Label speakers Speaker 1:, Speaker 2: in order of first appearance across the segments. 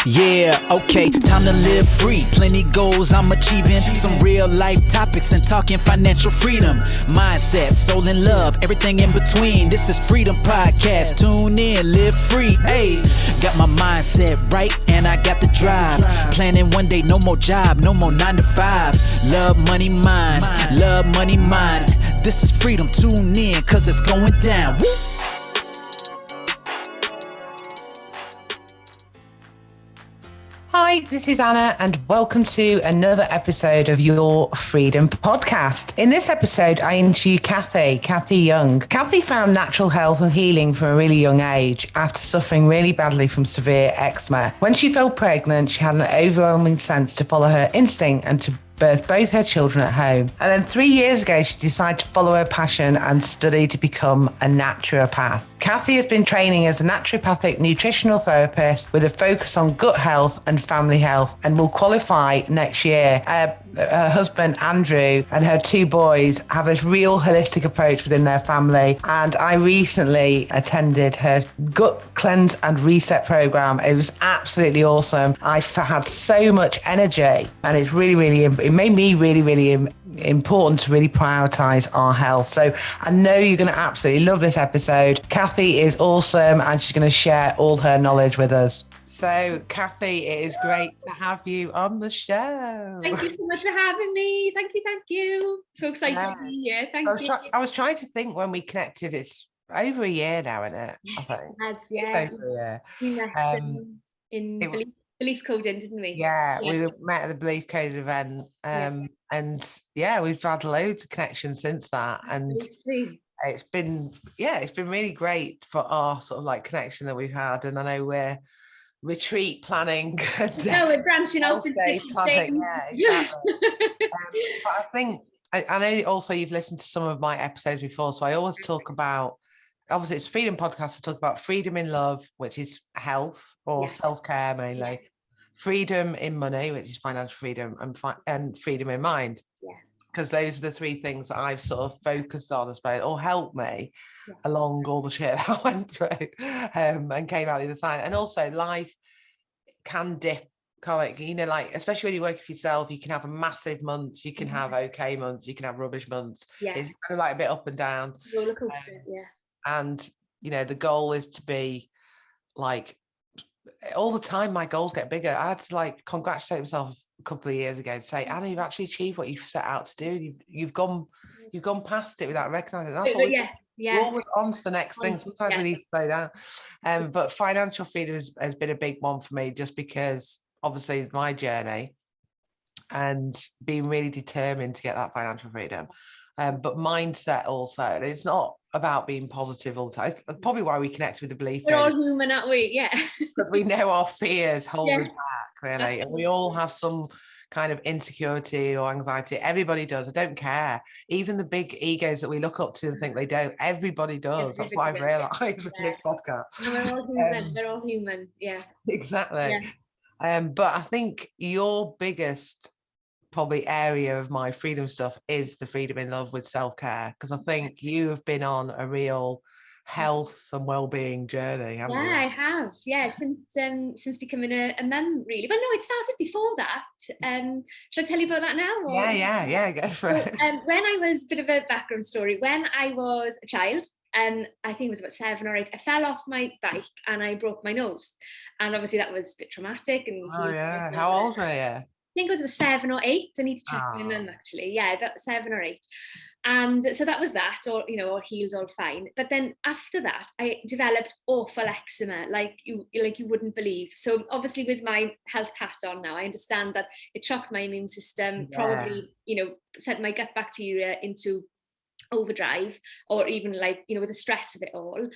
Speaker 1: Yeah, okay, time to live free. Plenty goals I'm achieving. Some real life topics and talking financial freedom. Mindset, soul and love, everything in between. This is Freedom Podcast. Tune in, live free. Hey, got my mindset right and I got the drive. Planning one day, no more job, no more 9 to 5. Love, money, mind. Love, money, mind. This is freedom. Tune in, cause it's going down. Woo!
Speaker 2: Hi, this is Anna, and welcome to another episode of your Freedom Podcast. In this episode, I interview Cathy Young. Cathy found natural health and healing from a really young age after suffering really badly from severe eczema. When she fell pregnant, she had an overwhelming sense to follow her instinct and to birth both her children at home. And then 3 years ago, she decided to follow her passion and study to become a naturopath. Cathy has been training as a naturopathic nutritional therapist with a focus on gut health and family health and will qualify next year. Her husband, Andrew, and her 2 boys have a real holistic approach within their family. And I recently attended her gut cleanse and reset program. It was absolutely awesome. I had so much energy, and it made me really important to really prioritize our health. So I know you're going to absolutely love this episode. Cathy is awesome, and she's going to share all her knowledge with us. So Cathy, it is great to have you on the show.
Speaker 3: Thank you so much for having me. Thank you. So excited to be here. Thank you.
Speaker 2: I was trying to think when we connected. It's over a year now, isn't it?
Speaker 3: Yes,
Speaker 2: I think.
Speaker 3: that's, yeah.
Speaker 2: It's over a year.
Speaker 3: We met in Belief Coding, didn't we?
Speaker 2: Yeah, we met at the Belief Code event. And yeah, we've had loads of connections since that. And it's been really great for our sort of like connection that we've had. And I know we're retreat planning.
Speaker 3: We're branching out for different things.
Speaker 2: Yeah, exactly. But I think I know also you've listened to some of my episodes before, so I always talk about, obviously it's Freedom Podcast. I talk about freedom in love, which is health or self-care mainly. Yeah. Freedom in money, which is financial freedom, and freedom in mind. Yeah. Because those are the 3 things that I've sort of focused on, I suppose, or helped me along all the shit that I went through and came out the other side. And also life can dip, like, especially when you work for yourself, you can have a massive months, you can have okay months, you can have rubbish months. Yeah. It's kind of like a bit up and down.
Speaker 3: Roller coaster,
Speaker 2: And, the goal is to be like, all the time my goals get bigger. I had to like congratulate myself a couple of years ago to say, Anna, you've actually achieved what you've set out to do. You've gone past it without recognizing it. That's what we're always on to the next thing. Sometimes we need to slow down. But financial freedom has been a big one for me, just because obviously my journey and being really determined to get that financial freedom. But mindset also. It's not about being positive all the time. It's probably why we connect with the belief.
Speaker 3: We're all human, aren't we? Yeah.
Speaker 2: Because we know our fears hold us back, really. And we all have some kind of insecurity or anxiety. Everybody does. I don't care. Even the big egos that we look up to and think they don't, everybody does. That's what I've realised with this podcast.
Speaker 3: And we're all human. They're all human. Yeah.
Speaker 2: Exactly. Yeah. But I think your biggest probably area of my freedom stuff is the freedom in love with self-care, because I think you have been on a real health and well-being journey, haven't you?
Speaker 3: I have, since becoming a mum, really. But no, it started before that. Should I tell you about that now?
Speaker 2: Or? Yeah, go for it.
Speaker 3: When I was, bit of a background story, when I was a child, I think it was about 7 or 8, I fell off my bike and I broke my nose, and obviously that was a bit traumatic. And
Speaker 2: how old were you?
Speaker 3: I think it was 7 or 8. I need to check my mum, actually. Yeah, about 7 or 8. And so that was that, all healed, all fine. But then after that, I developed awful eczema, like you wouldn't believe. So obviously with my health hat on now, I understand that it shocked my immune system, probably, sent my gut bacteria into overdrive, or even with the stress of it all.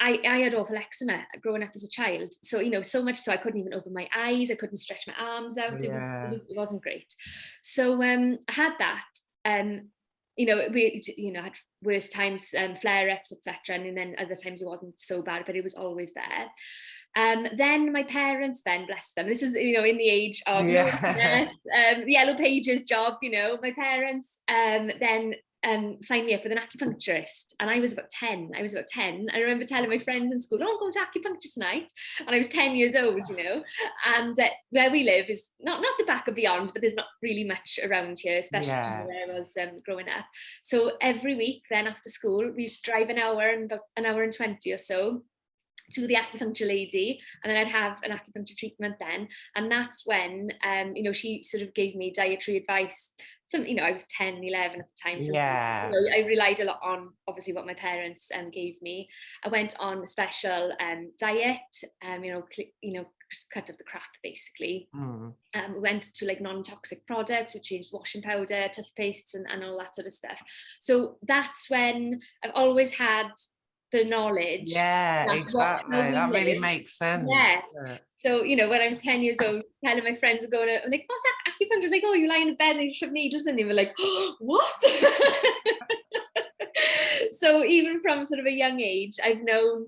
Speaker 3: I had awful eczema growing up as a child. So, so much so I couldn't even open my eyes. I couldn't stretch my arms out. It wasn't great. So I had that. We had worse times, flare-ups, etc. And then other times it wasn't so bad, but it was always there. Then my parents, bless them, this is, in the age of the Yellow Pages job, my parents then signed me up with an acupuncturist, and I was about 10. I remember telling my friends in school, "Oh, I'm going to acupuncture tonight," and I was 10 years old, you know. And where we live is not the back of beyond, but there's not really much around here, especially where I was growing up. So every week, then after school, we used to drive about an hour and 20 or so to the acupuncture lady, and then I'd have an acupuncture treatment then. And that's when, you know, she sort of gave me dietary advice. Some, you know, I was 10, 11 at the time. So, you know, I relied a lot on obviously what my parents gave me. I went on a special diet, you know, just cut up the crap basically. Went to like non-toxic products, we changed washing powder, toothpastes and all that sort of stuff. So that's when I've always had the knowledge.
Speaker 2: Yeah, exactly. That really makes sense.
Speaker 3: Yeah. So, you know, when I was 10 years old, telling my friends were going to, I'm like, what's acupuncture? I was like, oh, you lie in bed and you shove needles in. They were like, oh, what? So even from sort of a young age, I've known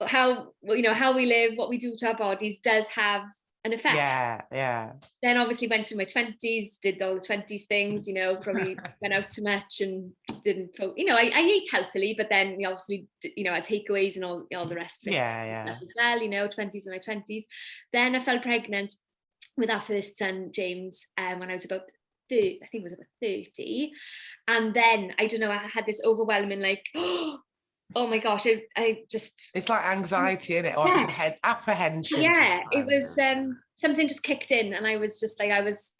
Speaker 3: how, you know, how we live, what we do to our bodies does have an effect.
Speaker 2: Yeah.
Speaker 3: Then obviously went through my 20s, did all the 20s things, you know, probably went out too much and didn't, you know, I ate healthily, but then obviously, you know, I had takeaways and all the rest of it. As well, you know, 20s and my 20s. Then I fell pregnant with our first son, James, when I was about 30, I think it was about 30. And then, I don't know, I had this overwhelming like, oh my gosh, I just...
Speaker 2: It's like anxiety, isn't it? Or apprehension.
Speaker 3: Yeah, it was something just kicked in, and I was just like, I was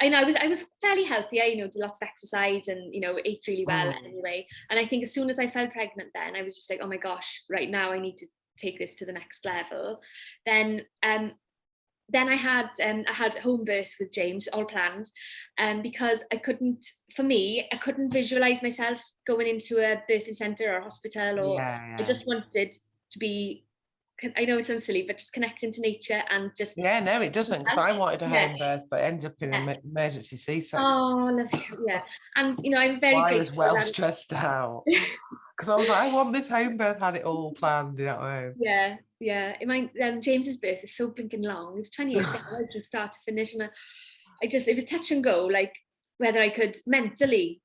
Speaker 3: fairly healthy. I, you know, did lots of exercise and, you know, ate really well anyway. And I think as soon as I fell pregnant, then I was just like, oh my gosh, right now I need to take this to the next level. Then I had home birth with James, all planned, because I couldn't visualize myself going into a birthing center or a hospital, or I just wanted to be, I know it sounds silly, but just connecting to nature and just...
Speaker 2: Yeah, no, it doesn't, because I wanted a home birth, but ended up in an emergency C-section.
Speaker 3: Oh, love you. Yeah. And, you know, I'm very grateful.
Speaker 2: I was well stressed out, because I was like, I want this home birth, had it all planned, you know what I mean?
Speaker 3: Yeah. James's birth is so blinking long. It was 28 days from start to finish, and it was touch and go, like whether I could mentally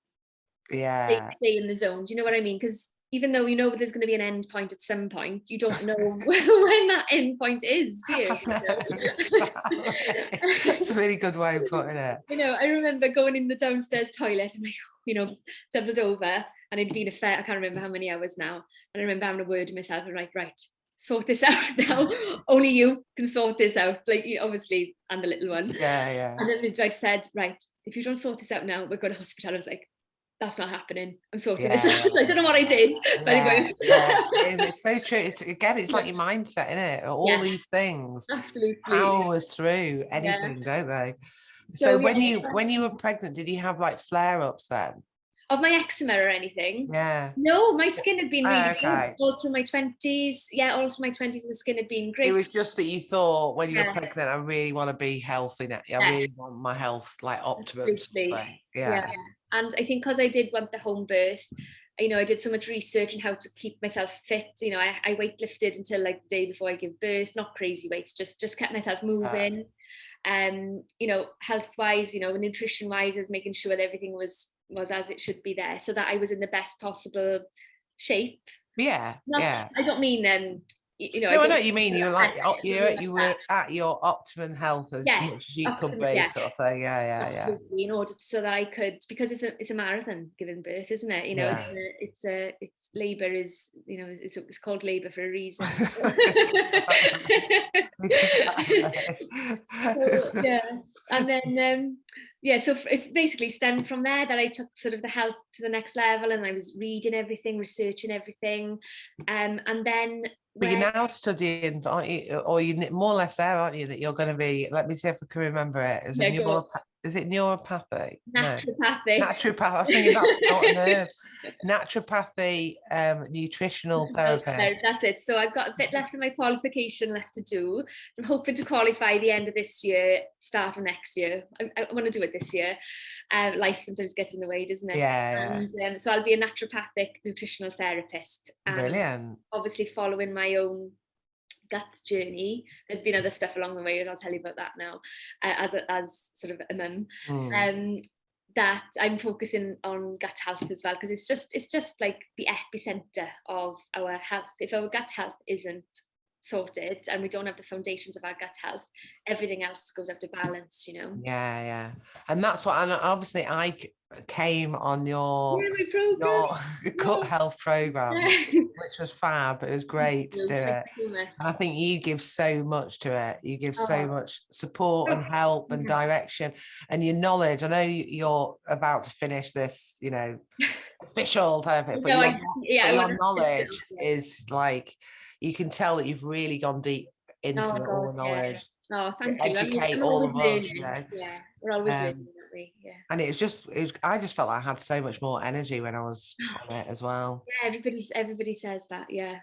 Speaker 3: stay in the zone. Do you know what I mean? Because even though you know there's going to be an end point at some point, you don't know when that end point is, do you?
Speaker 2: It's a really good way of putting it.
Speaker 3: You know, I remember going in the downstairs toilet and, like, you know, doubled over, and it'd been I can't remember how many hours now, and I remember having a word to myself and right, sort this out now. Only you can sort this out, like, you obviously, and the little one.
Speaker 2: Yeah. And
Speaker 3: then the midwife said, right, if you don't sort this out now, we're going to hospital. I was like, that's not happening. I'm sorting this out. I don't know what I did. But anyway.
Speaker 2: It's so true. It's like your mindset, isn't it? All these things power us through anything, don't they? So when you were pregnant, did you have like flare-ups then?
Speaker 3: Of my eczema or anything?
Speaker 2: Yeah.
Speaker 3: No, my skin had been really good all through my 20s. Yeah, all through my 20s, the skin had been great.
Speaker 2: It was just that you thought when you were pregnant, I really want to be healthy now. I really want my health like optimum. Yeah. And I think because I did want the home birth, you know, I did so much research on how to keep myself fit. You know, I weightlifted until like the day before I give birth, not crazy weights, just kept myself moving. You know, health-wise, you know, nutrition-wise, I was making sure that everything was as it should be there, so that I was in the best possible shape. I don't mean you know, no, I know what you mean. You were like you were at your optimum health as much as you could be, sort of thing. Yeah.
Speaker 3: In order so that I could, because it's a marathon giving birth, isn't it? You know, it's labor is, you know, it's called labor for a reason. And then so it's basically stemmed from there that I took sort of the health to the next level, and I was reading everything, researching everything, and then.
Speaker 2: But you're now studying, aren't you? Or you're more or less there, aren't you? That you're going to be. Let me see if I can remember it. Is it neuropathy?
Speaker 3: Naturopathic.
Speaker 2: Naturopath. I was thinking that's not a nerve. Naturopathic nutritional therapist.
Speaker 3: That's it. So I've got a bit left of my qualification left to do. I'm hoping to qualify the end of this year, start of next year. I want to do it this year. Life sometimes gets in the way, doesn't it?
Speaker 2: Yeah.
Speaker 3: And so I'll be a naturopathic nutritional therapist.
Speaker 2: Brilliant.
Speaker 3: Obviously following my own gut journey. There's been other stuff along the way, and I'll tell you about that now, as sort of a mum. that I'm focusing on gut health as well, because it's just like the epicenter of our health. If our gut health isn't sorted and we don't have the foundations of our gut health, everything else goes out of balance, you know.
Speaker 2: Yeah. And that's what, and obviously I came on your gut health program, which was fab. It was great to do it. And I think you give so much to it. You give so much support and help and direction and your knowledge. I know you're about to finish this, you know, official therapy, but your knowledge is like, you can tell that you've really gone deep into all the knowledge.
Speaker 3: Oh, thank
Speaker 2: you. Educate all of us, you know.
Speaker 3: Yeah, we're always learning, aren't we? Yeah.
Speaker 2: And it was I just felt like I had so much more energy when I was on it as well.
Speaker 3: Yeah, everybody says that, yeah.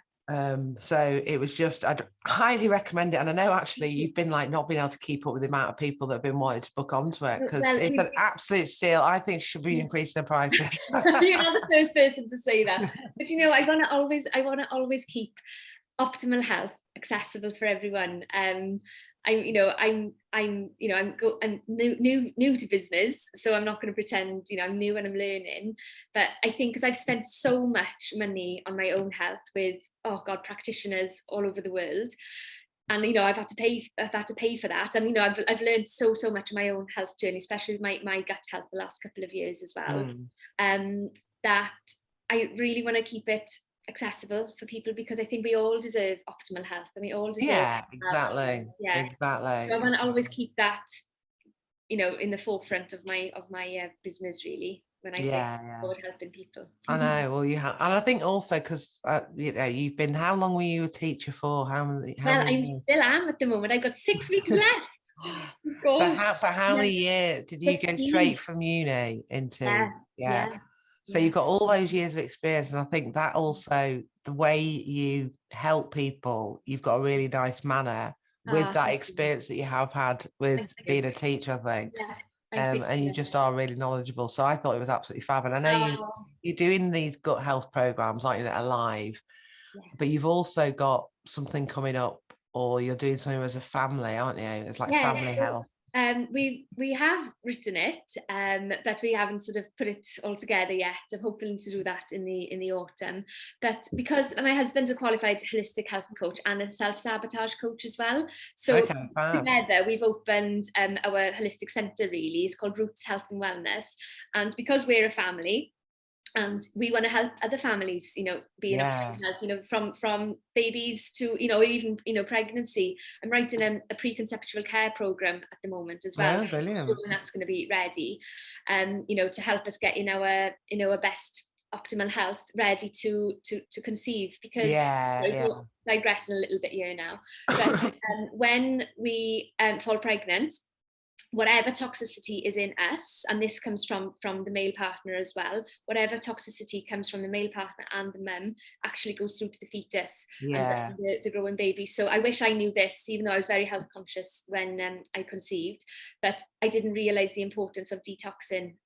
Speaker 2: So it was just, I'd highly recommend it. And I know actually you've been like not being able to keep up with the amount of people that have been wanting to book onto it, because it's an absolute steal. I think it should be increasing the prices.
Speaker 3: You're not the first person to say that, but you know, I want to always keep optimal health accessible for everyone. I'm new to business, so I'm not going to pretend, you know, I'm new and I'm learning. But I think because I've spent so much money on my own health with, practitioners all over the world, and you know, I've had to pay for that, and you know, I've learned so much of my own health journey, especially with my gut health the last couple of years as well. That I really want to keep it accessible for people, because I think we all deserve optimal health, and we all deserve
Speaker 2: exactly.
Speaker 3: So I want to always keep that, you know, in the forefront of my business, really, when I think forward helping people.
Speaker 2: I know. Well, you have, and I think also because you know, you've been, how long were you a teacher for? How many
Speaker 3: I
Speaker 2: years?
Speaker 3: Still am at the moment. I've got 6 weeks left.
Speaker 2: So how many years did you go straight from uni into? So you've got all those years of experience, and I think that also, the way you help people, you've got a really nice manner with that experience that you have had with being a teacher, I think. And you just are really knowledgeable. So I thought it was absolutely fab. And I know you're doing these gut health programs, aren't you, that are live, but you've also got something coming up, or you're doing something as a family, aren't you? It's like family health.
Speaker 3: We have written it, but we haven't sort of put it all together yet. I'm hoping to do that in the autumn. But because my husband's a qualified holistic health coach and a self-sabotage coach as well, so together we've opened our holistic centre. Really, it's called Roots Health and Wellness, and because we're a family, and we want to help other families, you know, being health, you know, from babies to, you know, even, you know, pregnancy. I'm writing a preconceptual care program at the moment as well.
Speaker 2: Brilliant.
Speaker 3: And that's going to be ready, you know, to help us get in our best optimal health, ready to conceive. Because digressing a little bit here now, but when we fall pregnant, whatever toxicity is in us, and this comes from the male partner as well, whatever toxicity comes from the male partner and the mum actually goes through to the fetus and the growing baby. So I wish I knew this, even though I was very health conscious when I conceived, but I didn't realize the importance of detoxing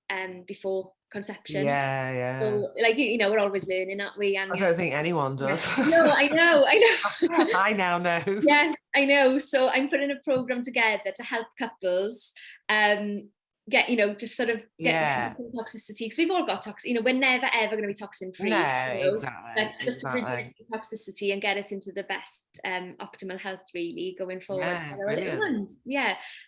Speaker 3: before conception. So, like, you know, we're always learning, aren't we? And I
Speaker 2: don't think anyone does.
Speaker 3: No, I know.
Speaker 2: I now know.
Speaker 3: Yeah, I know. So I'm putting a program together to help couples get, you know, just sort of get toxicity, because we've all got toxic, you know, we're never ever going to be toxin free. But just to prevent toxicity and get us into the best optimal health, really, going forward.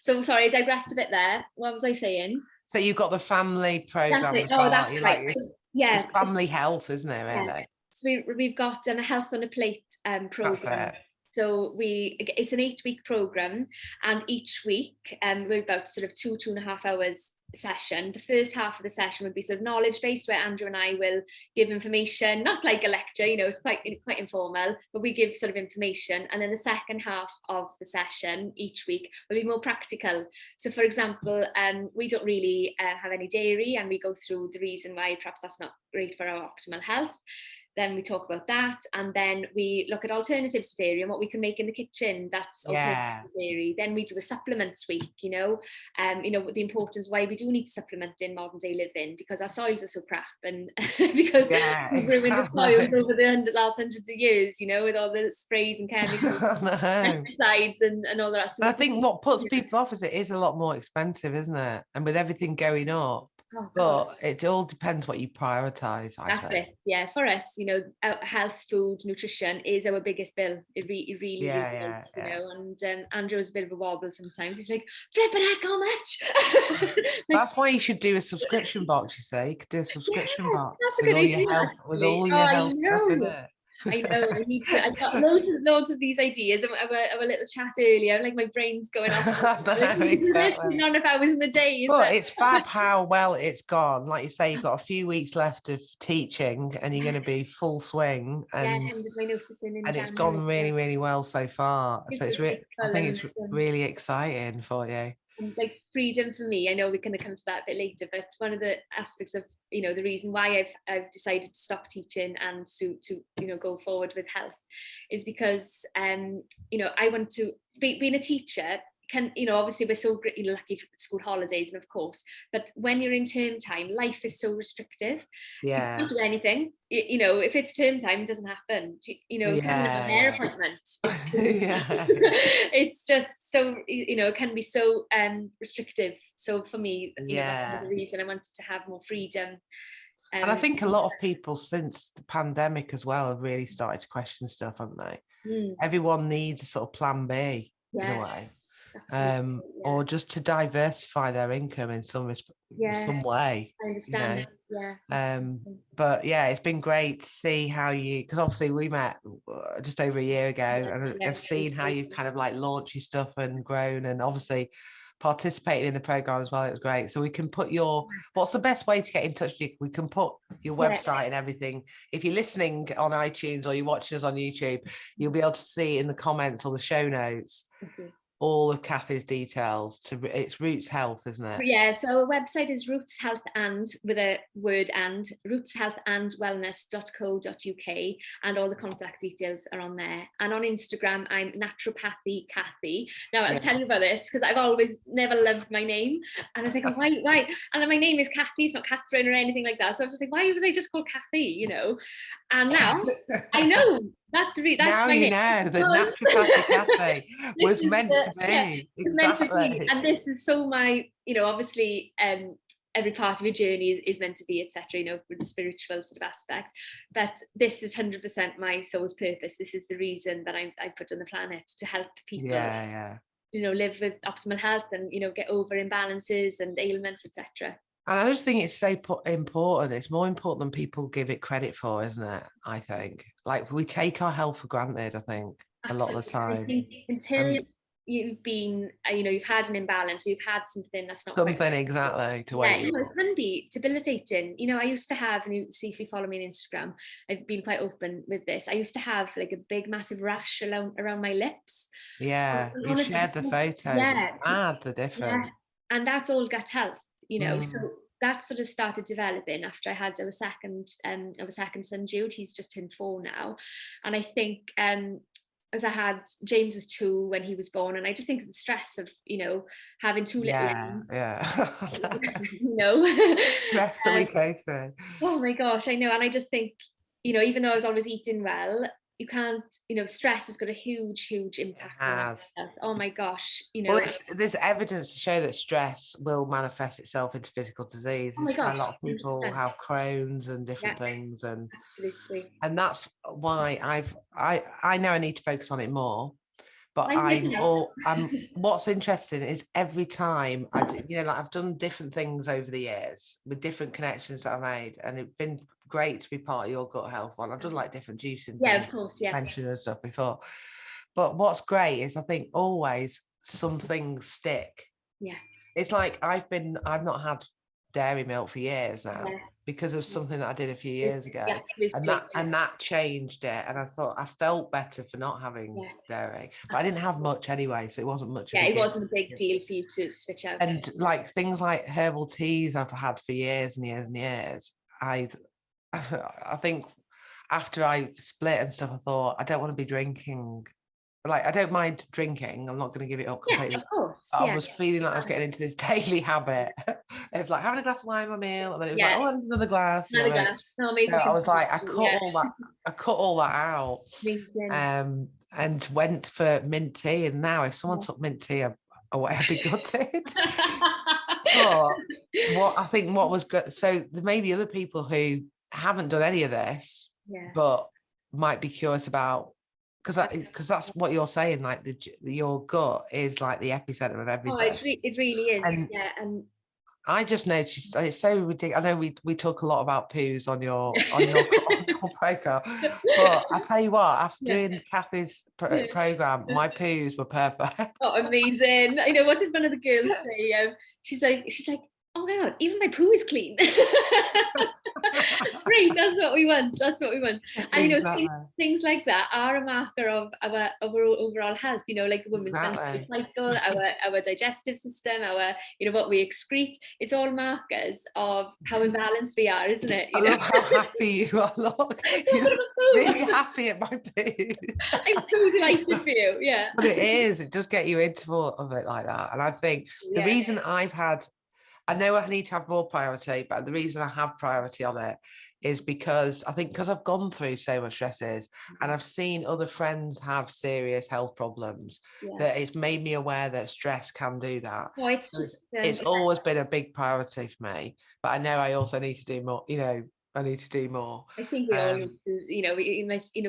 Speaker 3: So sorry, I digressed a bit there. What was I saying?
Speaker 2: So you've got the family program as well. That's right. It's family health, isn't it, really?
Speaker 3: So we've got a Health on a Plate program. So it's an 8-week program, and each week we're about sort of 2.5 hours session. The first half of the session would be sort of knowledge based, where Andrew and I will give information, not like a lecture, you know, it's quite informal, but we give sort of information. And then the second half of the session each week will be more practical. So for example, we don't really have any dairy, and we go through the reason why perhaps that's not great for our optimal health. Then we talk about that, and then we look at alternatives to dairy and what we can make in the kitchen that's alternative to dairy. Then we do a supplements week, you know, the importance why we do need to supplement in modern day living, because our soils are so crap, and because we've ruined the soils over the last hundreds of years, you know, with all the sprays and chemicals, pesticides and all the rest. So
Speaker 2: I think what puts people off is it is a lot more expensive, isn't it? And with everything going up.
Speaker 3: Oh, God.
Speaker 2: But it all depends what you prioritize, I
Speaker 3: That's
Speaker 2: think.
Speaker 3: it. Yeah, for us, our health, food, nutrition is our biggest bill. It really, really is, And Andrew's a bit of a wobble sometimes. He's like, flipping heck, how much?
Speaker 2: That's why you should do a subscription box, you say. You could do a subscription box
Speaker 3: that's a
Speaker 2: with
Speaker 3: good
Speaker 2: all your
Speaker 3: idea,
Speaker 2: health, with
Speaker 3: actually.
Speaker 2: all
Speaker 3: Oh,
Speaker 2: your
Speaker 3: I
Speaker 2: health stuff in
Speaker 3: know.
Speaker 2: it.
Speaker 3: I know. I need to. I got loads of these ideas. Our little chat earlier, like my brain's going off.
Speaker 2: Exactly.
Speaker 3: None of hours in the day.
Speaker 2: But it's fab how well it's gone. Like you say, you've got a few weeks left of teaching, and you're going to be full swing. And
Speaker 3: ended my noticing in
Speaker 2: and it's
Speaker 3: January.
Speaker 2: gone really, really well so far. So it's I think it's
Speaker 3: and,
Speaker 2: really exciting for you.
Speaker 3: and like freedom for me. I know we're going to come to that a bit later, but one of the aspects of the reason why I've decided to stop teaching and to go forward with health is because I want to being a teacher. Obviously we're so lucky for school holidays, and of course, but when you're in term time, life is so restrictive. You can't do anything. If it's term time, it doesn't happen. Can't have a hair appointment. It's just so it can be so restrictive. So for me, that's the reason I wanted to have more freedom.
Speaker 2: And I think a lot of people since the pandemic as well have really started to question stuff, haven't they? Everyone needs a sort of plan B in a way. Or just to diversify their income in some way.
Speaker 3: I understand.
Speaker 2: But it's been great to see how because obviously we met just over a year ago, and I've seen how you've kind of like launched your stuff and grown, and obviously participated in the program as well. It was great. So we can put what's the best way to get in touch with you? We can put your website and everything. If you're listening on iTunes or you're watching us on YouTube, you'll be able to see in the comments or the show notes all of Cathy's details. It's Roots Health, isn't it?
Speaker 3: Yeah, so our website is Roots Health and with a word and rootshealthandwellness.co.uk, and all the contact details are on there. And on Instagram, I'm Naturopathic Cathy. Now I'll tell you about this because I've always never loved my name, and I was like, oh, why? And my name is Cathy, it's not Catherine or anything like that. So I was just like, why was I just called Cathy? And now I know. That's my name.
Speaker 2: Now that Naturopathic Cathy was meant to be. Exactly.
Speaker 3: And this is so my, obviously every part of your journey is meant to be, etc., with the spiritual sort of aspect. But this is 100% my soul's purpose. This is the reason that I put on the planet, to help people live with optimal health and, get over imbalances and ailments, etc.
Speaker 2: And I just think it's so important. It's more important than people give it credit for, isn't it? I think. Like, we take our health for granted, I think, a lot of the time.
Speaker 3: Until you've been, you've had an imbalance, or you've had something that's not
Speaker 2: something exactly to wait.
Speaker 3: It can be debilitating. I used to have, and you see if you follow me on Instagram, I've been quite open with this. I used to have like a big, massive rash around my lips.
Speaker 2: Yeah, you shared the photos. Yeah, the difference.
Speaker 3: Yeah. And that's all gut health. So that sort of started developing after I had our second son Jude. He's just turned 4 now, and I think as I had James was 2 when he was born, and I just think of the stress of having 2 little ones.
Speaker 2: Stress that we go through.
Speaker 3: Oh my gosh, I know. And I just think even though I was always eating well, you can't, stress has got a huge impact.
Speaker 2: It has.
Speaker 3: Oh my gosh,
Speaker 2: Well, there's evidence to show that stress will manifest itself into physical disease.
Speaker 3: Oh my gosh,
Speaker 2: a lot of people 100%. Have Crohn's and different things, and
Speaker 3: absolutely.
Speaker 2: And that's why I know I need to focus on it more. But what's interesting is every time I've done different things over the years with different connections that I've made, and it's been great to be part of your gut health one. I've done like different juicing,
Speaker 3: of course,
Speaker 2: mentioned and stuff before. But what's great is I think always some things stick.
Speaker 3: Yeah,
Speaker 2: it's like I've not had dairy milk for years now because of something that I did a few years ago, and that changed it, and I thought I felt better for not having dairy, but I didn't have much anyway, so it wasn't much.
Speaker 3: It wasn't a big deal for you to switch out.
Speaker 2: And like things like herbal teas I've had for years and years and years. I think after I split and stuff, I thought I don't want to be drinking. Like, I don't mind drinking. I'm not going to give it up completely.
Speaker 3: Of course.
Speaker 2: I was feeling like I was getting into this daily habit of like having a glass of wine at my meal, and then it was like, oh, another glass.
Speaker 3: Another glass. No, amazing.
Speaker 2: So I was like, I cut all that out, and went for mint tea. And now, if someone took mint tea, or whatever be gutted. But what was good, so there may be other people who haven't done any of this, but might be curious about, because that's what you're saying, like your gut is like the epicenter of everything.
Speaker 3: It really is. And
Speaker 2: I just noticed, it's so ridiculous. I know we talk a lot about poos on your program, but I tell you what, after doing Cathy's program, my poos were perfect.
Speaker 3: Oh, amazing! I know. What did one of the girls say? She's like, oh my God, even my poo is clean. Great, that's what we want. And you know, things like that are a marker of our overall health. You know, like the woman's menstrual cycle, our digestive system, our, you know, what we excrete. It's all markers of how imbalanced we are, isn't it?
Speaker 2: I love how happy you are. Look, you're really happy at my poo.
Speaker 3: I'm so delighted for you. Yeah,
Speaker 2: but it does get you into all of it like that. And I think the reason I know I need to have more priority, but the reason I have priority on it is because I've gone through so much stresses and I've seen other friends have serious health problems, that it's made me aware that stress can do that.
Speaker 3: Oh, it's
Speaker 2: always been a big priority for me, but I know I also need to do more, you know. I need to do more.
Speaker 3: I think we all need to, you know,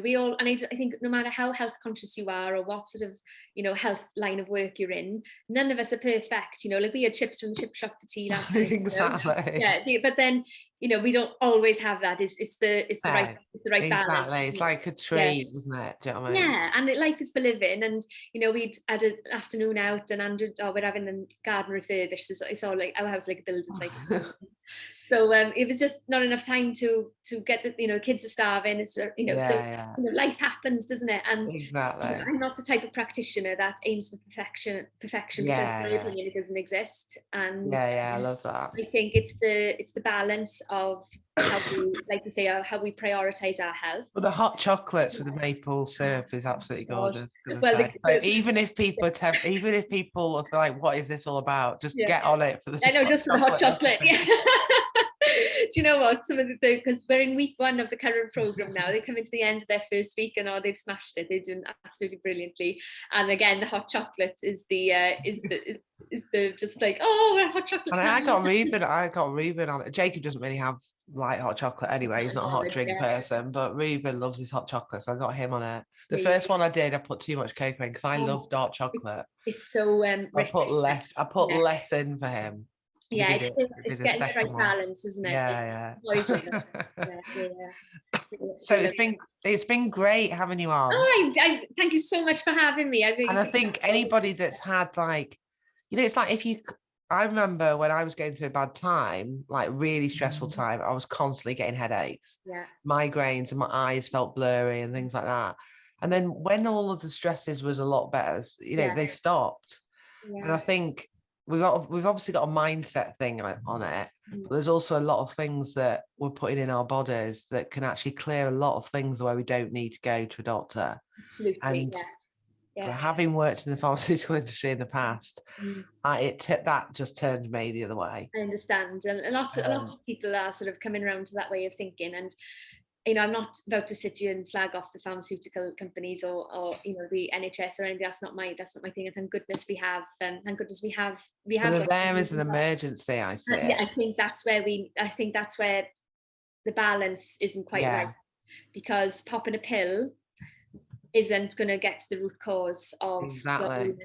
Speaker 3: we all, and I think no matter how health conscious you are or what sort of, you know, health line of work you're in, none of us are perfect, you know, like we had chips from the chip shop for tea last night.
Speaker 2: Exactly.
Speaker 3: Yeah, but then, you know, we don't always have that. It's the right balance.
Speaker 2: Exactly. It's like a tree, isn't it? Do you know what I mean?
Speaker 3: Yeah, and life is for living. And you know, we'd had an afternoon out, and Andrew, we're having the garden refurbished. So it's all like our house, like a building site. So it was just not enough time to get the, you know, kids are starving. It's, you know, you know, life happens, doesn't it? And
Speaker 2: exactly.
Speaker 3: You know, I'm not the type of practitioner that aims for perfection. Because in my opinion, it doesn't exist. And
Speaker 2: I love that.
Speaker 3: I think it's the balance of how we, like we say, how we prioritize our health.
Speaker 2: Well, the hot chocolates with the maple syrup is absolutely gorgeous. So even if people are like, "What is this all about?" Just get on it for the.
Speaker 3: I know, just for the hot chocolate. Yeah. Do you know what? Some of because we're in week 1 of the current program now. They come into the end of their first week and they've smashed it. They're doing absolutely brilliantly. And again, the hot chocolate is the just like, oh, we're hot chocolate.
Speaker 2: And I got Ruben on it. Jacob doesn't really have light hot chocolate anyway. He's not a hot drink person, but Ruben loves his hot chocolate, so I got him on it. The first one I did, I put too much cocoa in because I love dark chocolate.
Speaker 3: It's so
Speaker 2: I put less in for him.
Speaker 3: Yeah, it's getting the right balance, isn't it?
Speaker 2: Yeah. So it's been great having you on.
Speaker 3: Oh, I thank you so much for having me.
Speaker 2: I think anybody that's had, like, you know, it's like I remember when I was going through a bad time, like really stressful time, I was constantly getting headaches, migraines, and my eyes felt blurry and things like that. And then when all of the stresses was a lot better, you know, they stopped. And I think we've obviously got a mindset thing on it, but there's also a lot of things that we're putting in our bodies that can actually clear a lot of things where we don't need to go to a doctor.
Speaker 3: Absolutely.
Speaker 2: And having worked in the pharmaceutical industry in the past, that just turned me the other way.
Speaker 3: I understand, and a lot of people are sort of coming around to that way of thinking. And you know, I'm not about to sit here and slag off the pharmaceutical companies or you know, the NHS or anything. That's not my thing. And thank goodness we have.
Speaker 2: But there is an emergency. I see.
Speaker 3: I think that's where the balance isn't quite right, because popping a pill isn't going to get to the root cause of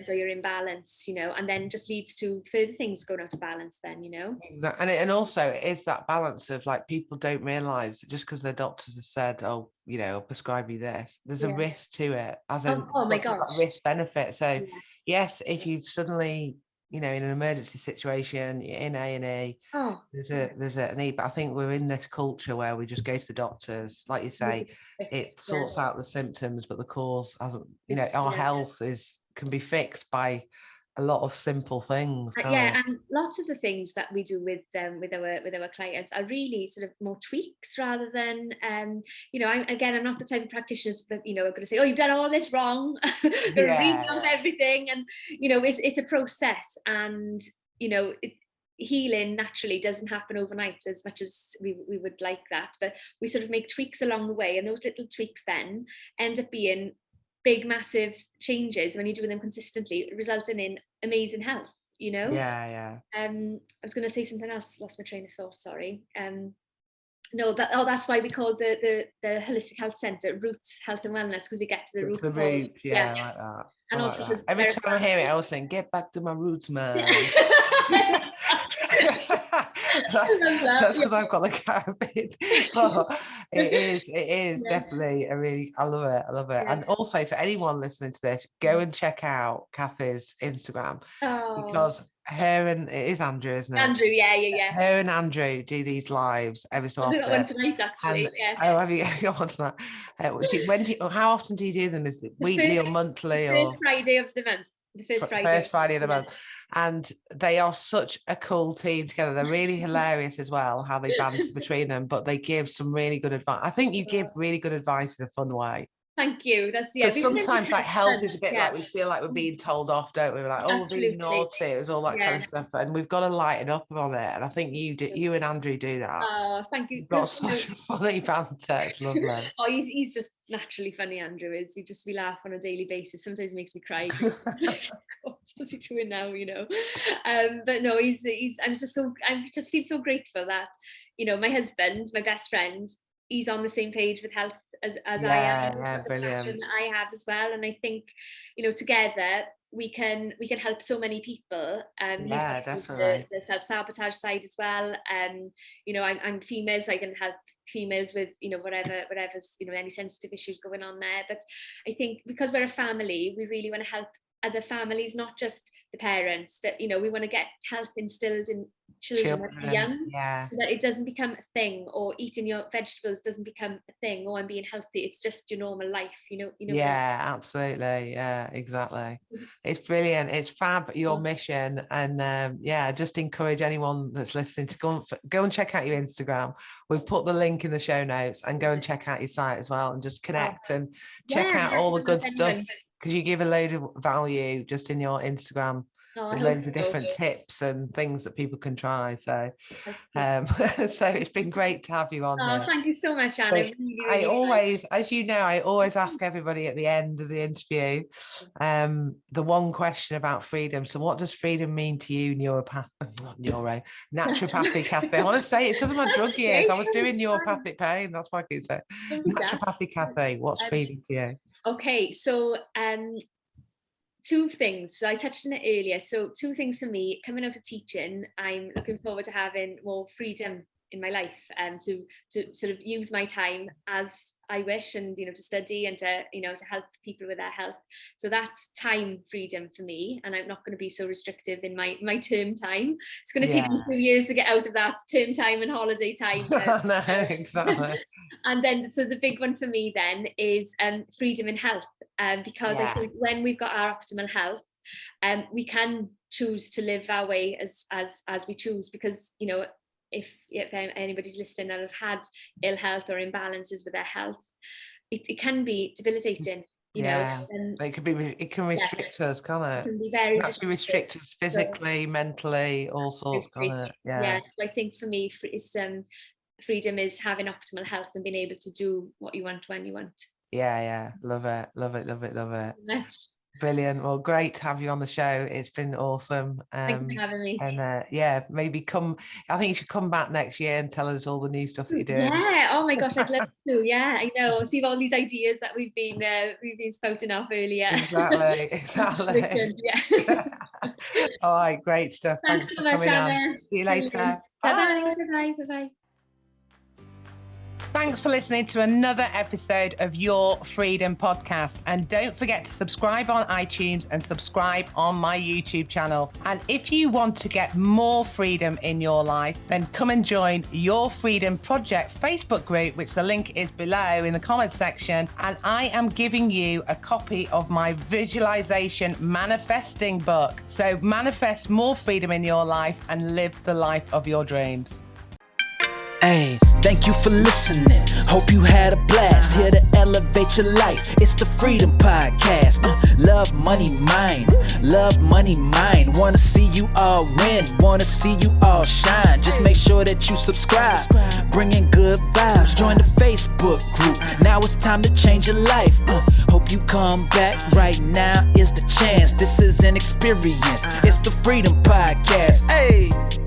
Speaker 3: your imbalance, you know, and then just leads to further things going out of balance then, you know.
Speaker 2: Exactly. And also it is that balance of, like, people don't realize just because their doctors have said, oh, you know, prescribe you this, there's a risk to it, as in
Speaker 3: my gosh,
Speaker 2: risk benefit. So yes, if you've suddenly, you know, in an emergency situation, you're in A&E, there's a need. But I think we're in this culture where we just go to the doctors, like you say, it sorts out the symptoms, but the cause hasn't. You know, our health can be fixed by a lot of simple things.
Speaker 3: And lots of the things that we do with our clients are really sort of more tweaks rather than you know, I'm not the type of practitioner that, you know, are going to say, oh, you've done all this wrong, revamp everything. And you know, it's a process, and you know, healing naturally doesn't happen overnight as much as we would like that, but we sort of make tweaks along the way, and those little tweaks then end up being big, massive changes when you're doing them consistently, resulting in amazing health, you know?
Speaker 2: Yeah.
Speaker 3: I was going to say something else, lost my train of thought, sorry. No, that's why we call the Holistic Health Centre Roots Health and Wellness, because we get to the root.
Speaker 2: The roots, yeah, I like that.
Speaker 3: And
Speaker 2: I
Speaker 3: also
Speaker 2: like that. Every time I hear it, I always think, get back to my roots, man. That's because I've got the Caribbean. But it is definitely I love it.
Speaker 3: Yeah.
Speaker 2: And also, for anyone listening to this, go and check out Cathy's Instagram, because her and it is Andrew, isn't it?
Speaker 3: Andrew, yeah.
Speaker 2: Her and Andrew do these lives every so often.
Speaker 3: I've got one tonight, actually.
Speaker 2: Oh, have you got one tonight? How often do you do them? Is it weekly or monthly?
Speaker 3: First Friday of the month. The first Friday
Speaker 2: of the month. And they are such a cool team together. They're really hilarious as well, how they banter between them, but they give some really good advice. I think you give really good advice in a fun way.
Speaker 3: Thank you. That's
Speaker 2: because sometimes like health is a bit like we feel like we're being told off, don't we? We're like, oh, being naughty, there's all that kind of stuff, and we've got to lighten up on it. And I think you and Andrew do that.
Speaker 3: Oh, thank you.
Speaker 2: You've got such a funny banter. It's lovely.
Speaker 3: Oh, he's just naturally funny. Andrew is. We laugh on a daily basis. Sometimes he makes me cry. What's he doing now? You know. But no, he's. I just feel so grateful that, you know, my husband, my best friend, he's on the same page with health as I am.
Speaker 2: Yeah, brilliant.
Speaker 3: I have as well, and I think, you know, together we can help so many people.
Speaker 2: Yeah, definitely.
Speaker 3: The self-sabotage side as well. You know, I'm female, so I can help females with, you know, whatever's, you know, any sensitive issues going on there. But I think because we're a family, we really want to help other families, not just the parents, but, you know, we want to get health instilled in children when they're young, so that it doesn't become a thing, or eating your vegetables doesn't become a thing, or I'm being healthy, it's just your normal life, you know.
Speaker 2: Yeah, absolutely. Yeah, exactly. It's brilliant. It's fab, your mission. And just encourage anyone that's listening to go and check out your Instagram. We've put the link in the show notes, and go and check out your site as well, and just connect and check out all the good stuff, because you give a load of value just in your Instagram. There's loads of different tips and things that people can try. So so it's been great to have you on here.
Speaker 3: Thank you so much, Anna.
Speaker 2: I always, as you know, I always ask everybody at the end of the interview the one question about freedom. So what does freedom mean to you, naturopathic Cathy? I want to say it's because of my drug years. I was doing neuropathic pain. That's why I keep saying naturopathic Cathy. What's freedom to you?
Speaker 3: Okay, so two things. So I touched on it earlier. So two things for me. Coming out of teaching, I'm looking forward to having more freedom in my life, and to sort of use my time as I wish, and, you know, to study and to, you know, to help people with their health. So that's time freedom for me, and I'm not going to be so restrictive in my term time. It's going to take me 2 years to get out of that term time and holiday time.
Speaker 2: No, exactly.
Speaker 3: And then, so the big one for me then is freedom in health, because I think when we've got our optimal health, we can choose to live our way as we choose, because, you know, if anybody's listening that have had ill health or imbalances with their health, it can be debilitating, you know. And
Speaker 2: it can restrict us, can't it?
Speaker 3: It can be very
Speaker 2: restrict us physically, mentally, all sorts, can't it?
Speaker 3: So I think for me, freedom is having optimal health and being able to do what you want when you want.
Speaker 2: Love it. Brilliant. Well, great to have you on the show. It's been awesome.
Speaker 3: Thanks for having me.
Speaker 2: And maybe I think you should come back next year and tell us all the new stuff that you're doing.
Speaker 3: Oh my gosh, I'd love to. I know. See all these ideas that we've been spouting off earlier.
Speaker 2: Exactly. All right, great stuff. Thanks for coming on. See you later.
Speaker 3: Bye.
Speaker 2: Thanks for listening to another episode of Your Freedom Podcast. And don't forget to subscribe on iTunes and subscribe on my YouTube channel. And if you want to get more freedom in your life, then come and join Your Freedom Project Facebook group, which the link is below in the comments section. And I am giving you a copy of my visualization manifesting book. So manifest more freedom in your life and live the life of your dreams.
Speaker 1: Hey, thank you for listening. Hope you had a blast. Here to elevate your life. It's the Freedom Podcast. Love, money, mind. Love, money, mind. Wanna see you all win. Wanna see you all shine. Just make sure that you subscribe. Bringing good vibes. Join the Facebook Facebook group. Now it's time to change your life. Hope you come back. Right now is the chance. This is an experience. It's the Freedom Podcast. Hey.